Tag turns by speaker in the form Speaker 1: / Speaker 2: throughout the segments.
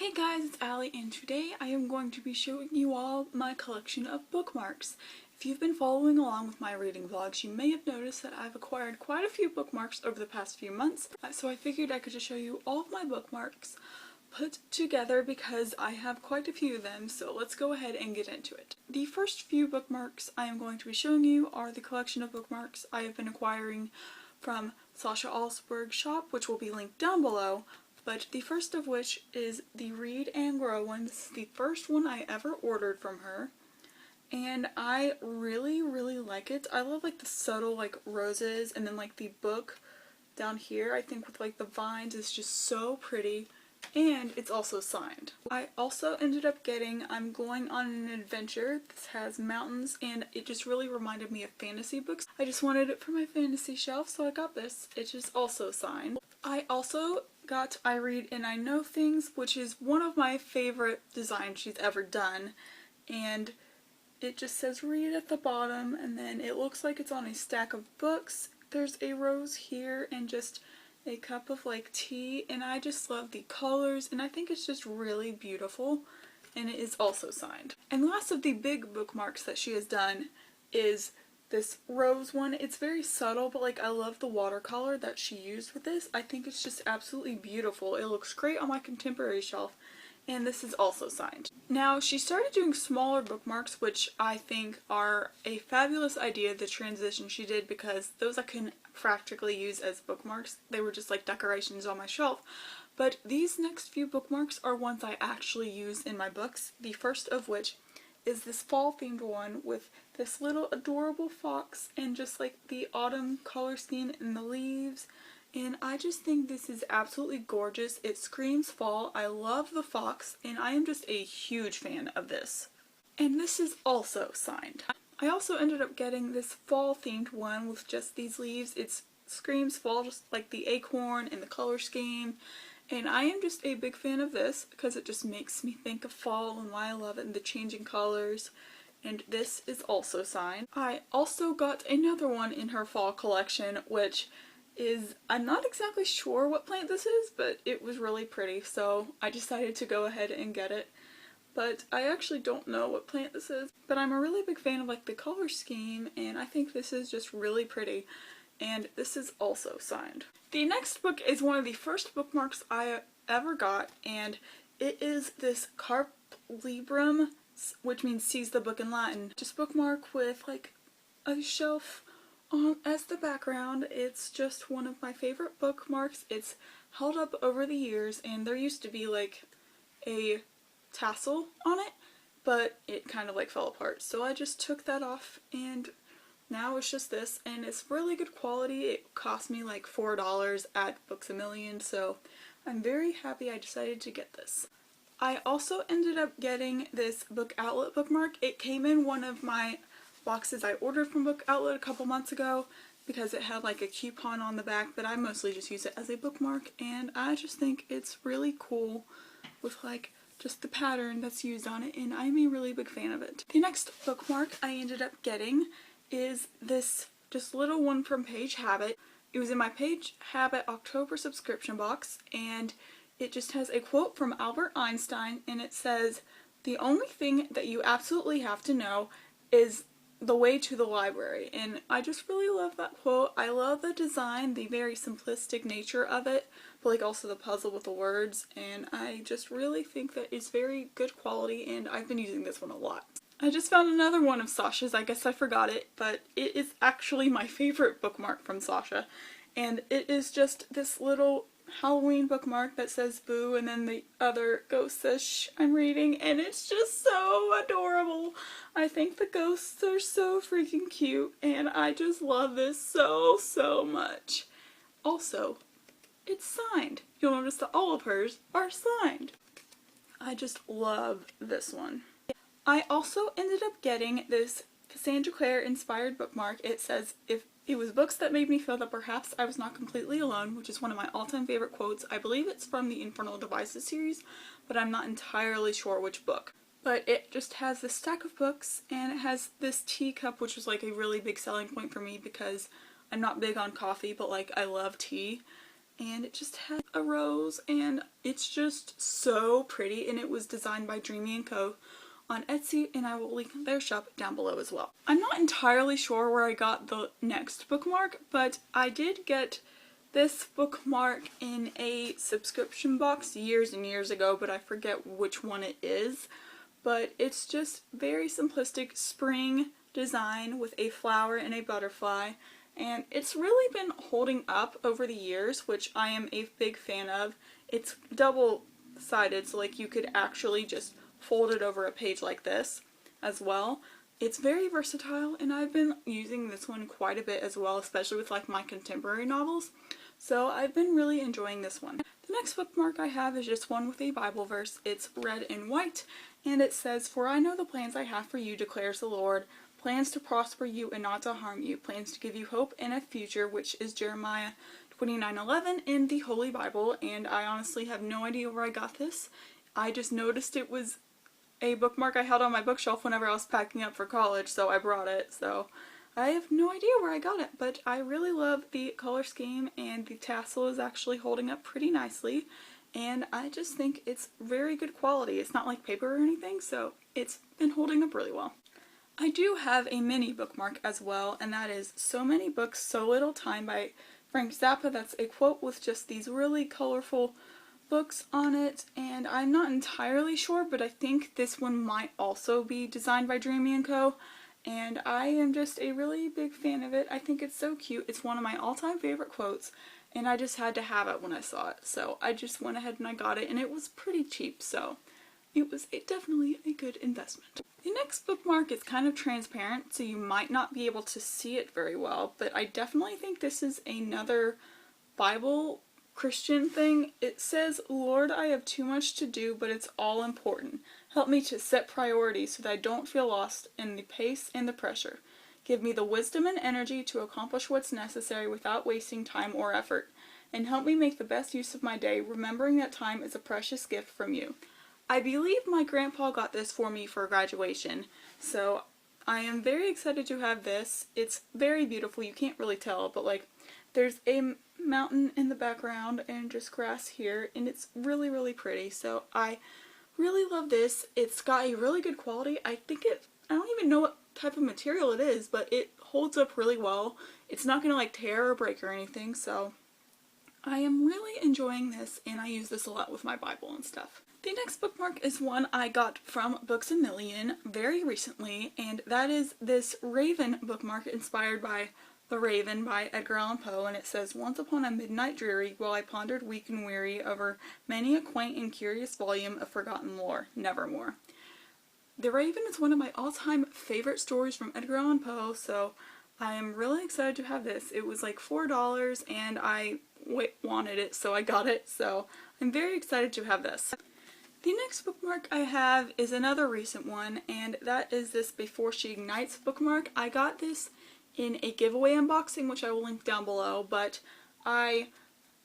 Speaker 1: Hey guys, it's Allie, and today I am going to be showing you all my collection of bookmarks. If you've been following along with my reading vlogs, you may have noticed that I've acquired quite a few bookmarks over the past few months, so I figured I could just show you all of my bookmarks put together because I have quite a few of them, so let's go ahead and get into it. The first few bookmarks I am going to be showing you are the collection of bookmarks I have been acquiring from Sasha Alsberg's shop, which will be linked down below. But the first of which is the Read and Grow one. This is the first one I ever ordered from her, and I really like it. I love like the subtle like roses, and then like the book down here I think with like the vines is just so pretty, and it's also signed. I also ended up getting I'm Going on an Adventure. This has mountains and it just really reminded me of fantasy books. I just wanted it for my fantasy shelf, so I got this. It is also signed. I also got I Read and I Know Things, which is one of my favorite designs she's ever done, and it just says read at the bottom, and then it looks like it's on a stack of books. There's a rose here and just a cup of like tea, and I just love the colors and I think it's just really beautiful, and it is also signed. And last of the big bookmarks that she has done is this rose one. It's very subtle, but like I love the watercolor that she used with this. I think it's just absolutely beautiful. It looks great on my contemporary shelf, and this is also signed. Now, she started doing smaller bookmarks, which I think are a fabulous idea, the transition she did, because those I couldn't practically use as bookmarks. They were just like decorations on my shelf. But these next few bookmarks are ones I actually use in my books, the first of which is this fall themed one with this little adorable fox and just like the autumn color scheme in the leaves, and I just think this is absolutely gorgeous. It screams fall. I love the fox and I am just a huge fan of this. And this is also signed. I also ended up getting this fall themed one with just these leaves. It screams fall, just like the acorn and the color scheme. And I am just a big fan of this because it just makes me think of fall and why I love it and the changing colors. And this is also signed. I also got another one in her fall collection, which is, I'm not exactly sure what plant this is, but it was really pretty, so I decided to go ahead and get it. But I actually don't know what plant this is, but I'm a really big fan of like the color scheme, and I think this is just really pretty. And this is also signed. The next book is one of the first bookmarks I ever got, and it is this Carpe Librum, which means seize the book in Latin. Just bookmark with like a shelf on as the background. It's just one of my favorite bookmarks. It's held up over the years, and there used to be like a tassel on it, but it kind of like fell apart. So I just took that off, and now it's just this, and it's really good quality. It cost me like $4 at Books A Million, so I'm very happy I decided to get this. I also ended up getting this Book Outlet bookmark. It came in one of my boxes I ordered from Book Outlet a couple months ago because it had like a coupon on the back, but I mostly just use it as a bookmark, and I just think it's really cool with like just the pattern that's used on it, and I'm a really big fan of it. The next bookmark I ended up getting is this just little one from Page Habit. It was in my Page Habit October subscription box, and it just has a quote from Albert Einstein, and it says, "The only thing that you absolutely have to know is the way to the library." And I just really love that quote. I love the design, the very simplistic nature of it, but like also the puzzle with the words, and I just really think that it's very good quality, and I've been using this one a lot. I just found another one of Sasha's. I guess I forgot it, but it is actually my favorite bookmark from Sasha, and it is just this little Halloween bookmark that says boo, and then the other ghost says shh, I'm reading, and it's just so adorable. I think the ghosts are so freaking cute, and I just love this so much. Also, it's signed. You'll notice that all of hers are signed. I just love this one. I also ended up getting this Cassandra Clare inspired bookmark. It says, "If it was books that made me feel that perhaps I was not completely alone," which is one of my all-time favorite quotes. I believe it's from the Infernal Devices series, but I'm not entirely sure which book. But it just has this stack of books, and it has this teacup, which was like a really big selling point for me because I'm not big on coffee, but like I love tea. and it just has a rose, and it's just so pretty, and it was designed by Dreamy & Co. on Etsy, and I will link their shop down below as well. I'm not entirely sure where I got the next bookmark, but I did get this bookmark in a subscription box years and years ago, but I forget which one it is. But it's just very simplistic spring design with a flower and a butterfly, and it's really been holding up over the years, which I am a big fan of. It's double-sided, so like you could actually just fold it over a page like this as well. It's very versatile, and I've been using this one quite a bit as well, especially with like my contemporary novels. So I've been really enjoying this one. The next bookmark I have is just one with a Bible verse. It's red and white, and it says, "For I know the plans I have for you, declares the Lord, plans to prosper you and not to harm you, plans to give you hope and a future," which is Jeremiah 29:11 in the Holy Bible, and I honestly have no idea where I got this. I just noticed it was a bookmark I held on my bookshelf whenever I was packing up for college, so I brought it. So I have no idea where I got it, but I really love the color scheme, and the tassel is actually holding up pretty nicely, and I just think it's very good quality. It's not like paper or anything, so it's been holding up really well. I do have a mini bookmark as well, and that is "So Many Books, So Little Time" by Frank Zappa. That's a quote with just these really colorful books on it, and I'm not entirely sure, but I think this one might also be designed by Dreamy & Co. And I am just a really big fan of it. I think it's so cute. It's one of my all-time favorite quotes, and I just had to have it when I saw it. So I just went ahead and I got it, and it was pretty cheap, so it was definitely a good investment. The next bookmark is kind of transparent, so you might not be able to see it very well, but I definitely think this is another Bible Christian thing. It says, "Lord, I have too much to do, but it's all important. Help me to set priorities so that I don't feel lost in the pace and the pressure. Give me the wisdom and energy to accomplish what's necessary without wasting time or effort. And help me make the best use of my day, remembering that time is a precious gift from you." I believe my grandpa got this for me for graduation, so I am very excited to have this. It's very beautiful. You can't really tell, but like there's a mountain in the background and just grass here, and it's really, really pretty. So I really love this. It's got a really good quality. I don't even know what type of material it is, but it holds up really well. It's not going to like tear or break or anything, so I am really enjoying this, and I use this a lot with my Bible and stuff. The next bookmark is one I got from Books A Million very recently, and that is this Raven bookmark inspired by The Raven by Edgar Allan Poe, and it says, "Once upon a midnight dreary, while I pondered weak and weary over many a quaint and curious volume of forgotten lore, nevermore." The Raven is one of my all-time favorite stories from Edgar Allan Poe, so I am really excited to have this. It was like $4, and I wanted it, so I got it, so I'm very excited to have this. The next bookmark I have is another recent one, and that is this Before She Ignites bookmark. I got this in a giveaway unboxing, which I will link down below, but I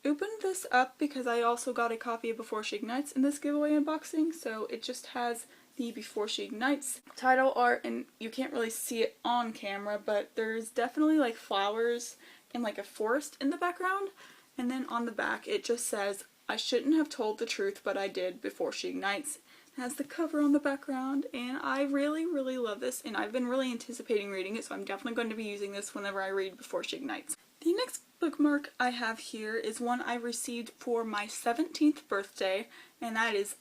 Speaker 1: opened this up because I also got a copy of Before She Ignites in this giveaway unboxing, so it just has the Before She Ignites title art, and you can't really see it on camera, but there's definitely like flowers and like a forest in the background, and then on the back it just says, "I shouldn't have told the truth, but I did," Before She Ignites. It has the cover on the background, and I really, really love this, and I've been really anticipating reading it, so I'm definitely going to be using this whenever I read Before She Ignites. The next bookmark I have here is one I received for my 17th birthday, and that is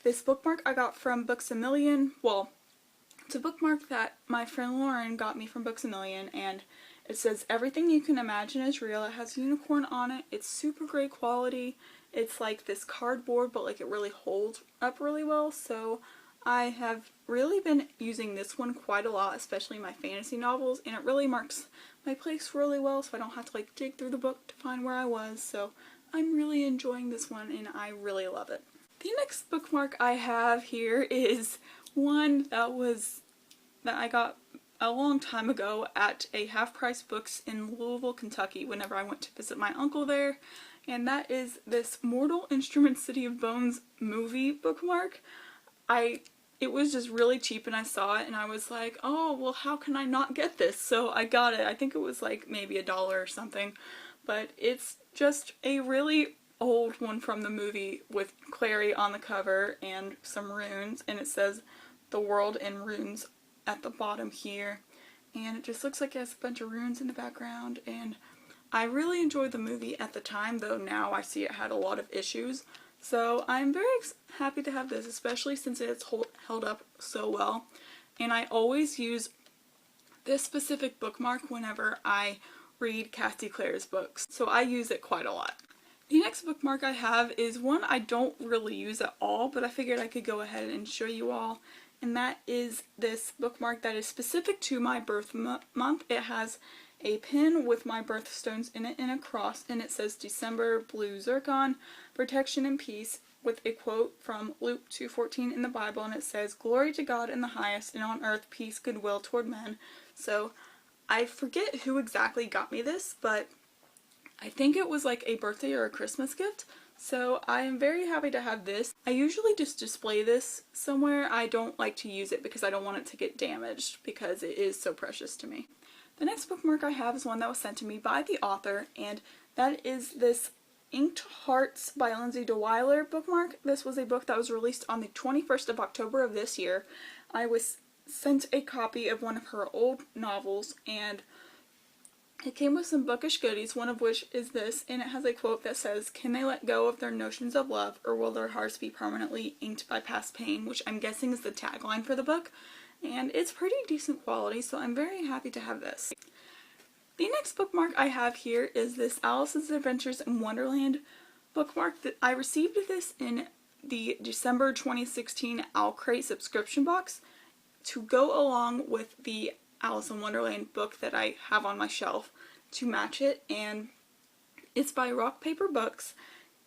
Speaker 1: this bookmark I got from Books A Million. Well, it's a bookmark that my friend Lauren got me from Books A Million, and it says, "Everything you can imagine is real." It has a unicorn on it. It's super great quality. It's like this cardboard, but like it really holds up really well, so I have really been using this one quite a lot, especially my fantasy novels, and it really marks my place really well, so I don't have to like dig through the book to find where I was, so I'm really enjoying this one, and I really love it. The next bookmark I have here is one that I got a long time ago at a half-price books in Louisville, Kentucky whenever I went to visit my uncle there, and that is this Mortal Instruments City of Bones movie bookmark. It was just really cheap, and I saw it and I was like, oh, well, how can I not get this? So I got it. I think it was like maybe $1 or something, but it's just a really old one from the movie with Clary on the cover and some runes, and it says "The World in Runes" at the bottom here, and it just looks like it has a bunch of runes in the background. And I really enjoyed the movie at the time, though now I see it had a lot of issues. So I'm very happy to have this, especially since it's held up so well. And I always use this specific bookmark whenever I read Cassie Clare's books, so I use it quite a lot. The next bookmark I have is one I don't really use at all, but I figured I could go ahead and show you all. And that is this bookmark that is specific to my birth month. It has a pin with my birthstones in it and a cross, and it says December blue zircon, protection and peace, with a quote from Luke 2:14 in the Bible, and it says, "Glory to God in the highest, and on earth peace, goodwill toward men." So I forget who exactly got me this, but I think it was like a birthday or a Christmas gift. So I am very happy to have this. I usually just display this somewhere. I don't like to use it because I don't want it to get damaged because it is so precious to me. The next bookmark I have is one that was sent to me by the author, and that is this Inked Hearts by Lindsay DeWeiler bookmark. This was a book that was released on the 21st of October of this year. I was sent a copy of one of her old novels, and it came with some bookish goodies, one of which is this, and it has a quote that says, "Can they let go of their notions of love, or will their hearts be permanently inked by past pain?" which I'm guessing is the tagline for the book. And it's pretty decent quality, so I'm very happy to have this. The next bookmark I have here is this Alice's Adventures in Wonderland bookmark. That I received this in the December 2016 Owlcrate subscription box to go along with the Alice in Wonderland book that I have on my shelf to match it, and it's by Rock Paper Books.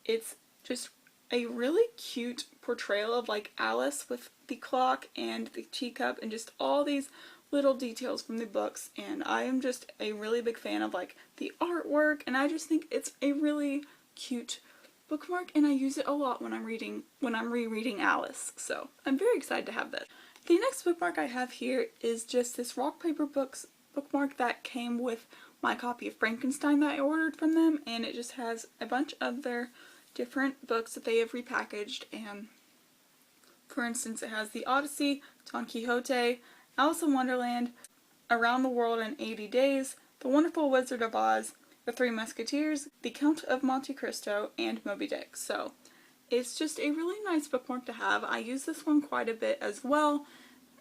Speaker 1: It's just a really cute portrayal of like Alice with the clock and the teacup and just all these little details from the books, and I am just a really big fan of like the artwork, and I just think it's a really cute bookmark, and I use it a lot when I'm rereading Alice, so I'm very excited to have that. The next bookmark I have here is just this Rock Paper Books bookmark that came with my copy of Frankenstein that I ordered from them, and it just has a bunch of their different books that they have repackaged, and for instance it has The Odyssey, Don Quixote, Alice in Wonderland, Around the World in 80 Days, The Wonderful Wizard of Oz, The Three Musketeers, The Count of Monte Cristo, and Moby Dick. So it's just a really nice bookmark to have. I use this one quite a bit as well,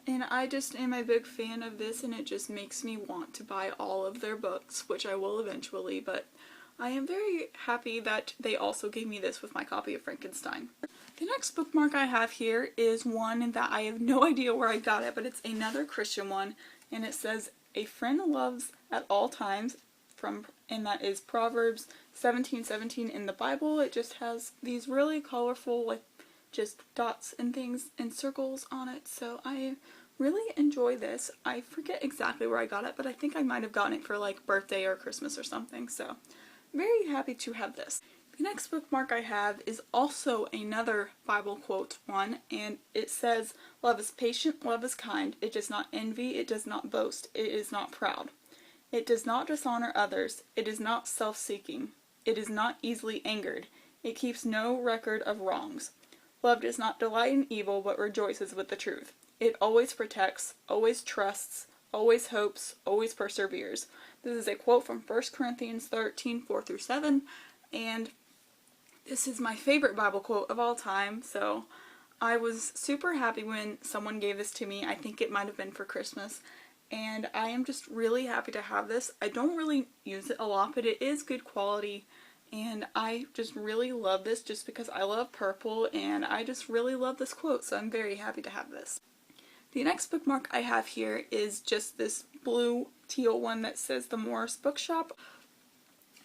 Speaker 1: and I just am a big fan of this, and it just makes me want to buy all of their books, which I will eventually, but I am very happy that they also gave me this with my copy of Frankenstein. The next bookmark I have here is one that I have no idea where I got it, but it's another Christian one, and it says, "A friend loves at all times," and that is Proverbs 17:17 in the Bible. It just has these really colorful, like, just dots and things and circles on it, so I really enjoy this. I forget exactly where I got it, but I think I might have gotten it for like birthday or Christmas or something, so very happy to have this. The next bookmark I have is also another Bible quote one, and it says, "Love is patient, love is kind, it does not envy, it does not boast, it is not proud. It does not dishonor others, it is not self-seeking, it is not easily angered, it keeps no record of wrongs. Love does not delight in evil, but rejoices with the truth. It always protects, always trusts, always hopes, always perseveres." This is a quote from 1 Corinthians 13, 4-7, and this is my favorite Bible quote of all time, so I was super happy when someone gave this to me. I think it might have been for Christmas, and I am just really happy to have this. I don't really use it a lot, but it is good quality, and I just really love this just because I love purple, and I just really love this quote, so I'm very happy to have this. The next bookmark I have here is just this blue teal one that says The Morris Bookshop.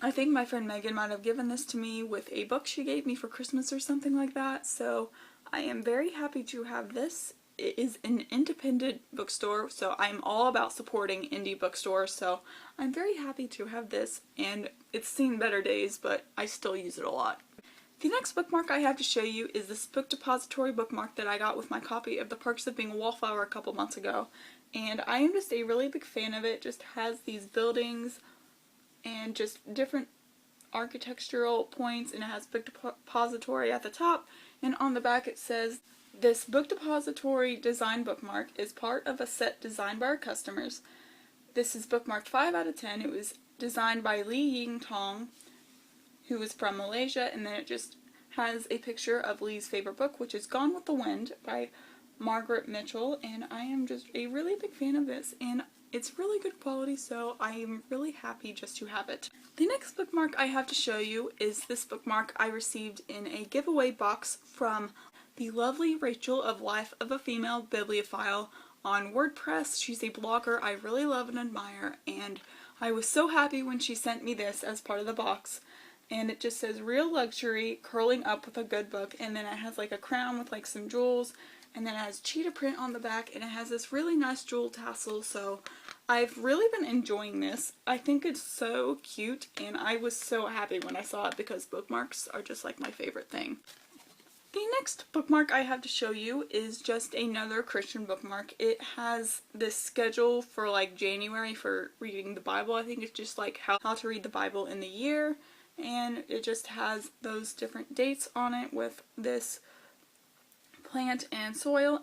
Speaker 1: I think my friend Megan might have given this to me with a book she gave me for Christmas or something like that, so I am very happy to have this. It is an independent bookstore, so I'm all about supporting indie bookstores, so I'm very happy to have this, and it's seen better days, but I still use it a lot. The next bookmark I have to show you is this Book Depository bookmark that I got with my copy of The Perks of Being a Wallflower a couple months ago, and I am just a really big fan of it. It just has these buildings and just different architectural points, and it has book depository at the top, and on the back it says, "This book depository design bookmark is part of a set designed by our customers. This is bookmarked 5 out of 10. It was designed by Lee Ying Tong, who is from Malaysia," and then it just has a picture of Lee's favorite book, which is Gone with the Wind by Margaret Mitchell, and I am just a really big fan of this, and it's really good quality, so I am really happy just to have it. The next bookmark I have to show you is this bookmark I received in a giveaway box from the lovely Rachel of Life of a Female Bibliophile on WordPress. She's a blogger I really love and admire, and I was so happy when she sent me this as part of the box. And it just says "Real Luxury, Curling Up with a Good Book," and then it has like a crown with like some jewels, and then it has cheetah print on the back, and it has this really nice jewel tassel, so I've really been enjoying this. I think it's so cute, and I was so happy when I saw it because bookmarks are just like my favorite thing. The next bookmark I have to show you is just another Christian bookmark. It has this schedule for like January for reading the Bible. I think it's just like how to read the Bible in the year, and it just has those different dates on it with this plant and soil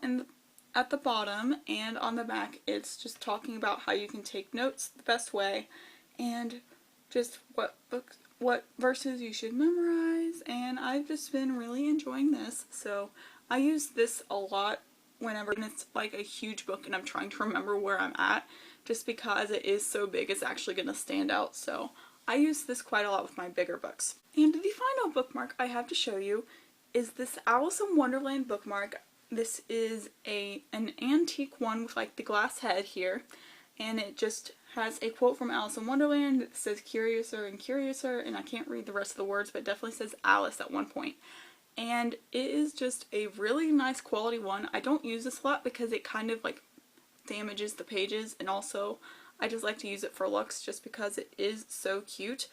Speaker 1: at the bottom, and on the back it's just talking about how you can take notes the best way and just what verses you should memorize, and I've just been really enjoying this. So I use this a lot whenever it's like a huge book and I'm trying to remember where I'm at, just because it is so big it's actually going to stand out, so I use this quite a lot with my bigger books. And the final bookmark I have to show you is this Alice in Wonderland bookmark. This is an antique one with like the glass head here, and it just has a quote from Alice in Wonderland that says "Curiouser and Curiouser," and I can't read the rest of the words, but it definitely says Alice at one point. And it is just a really nice quality one. I don't use this a lot because it kind of like damages the pages, and also I just like to use it for looks just because it is so cute.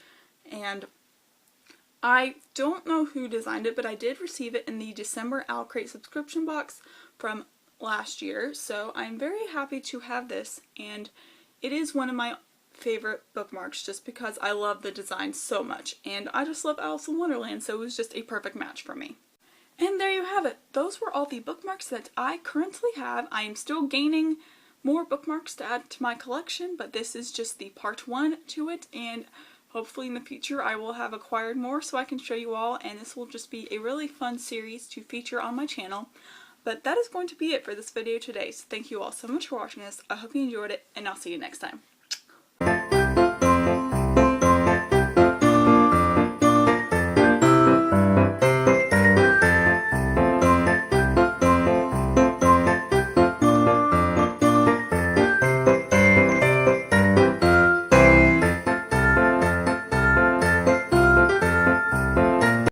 Speaker 1: And I don't know who designed it, but I did receive it in the December Owl Crate subscription box from last year, so I'm very happy to have this, and it is one of my favorite bookmarks just because I love the design so much, and I just love Alice in Wonderland, so it was just a perfect match for me. And there you have it. Those were all the bookmarks that I currently have. I am still gaining more bookmarks to add to my collection, but this is just the part 1 to it, and hopefully in the future I will have acquired more so I can show you all, and this will just be a really fun series to feature on my channel. But that is going to be it for this video today, so thank you all so much for watching this. I hope you enjoyed it, and I'll see you next time.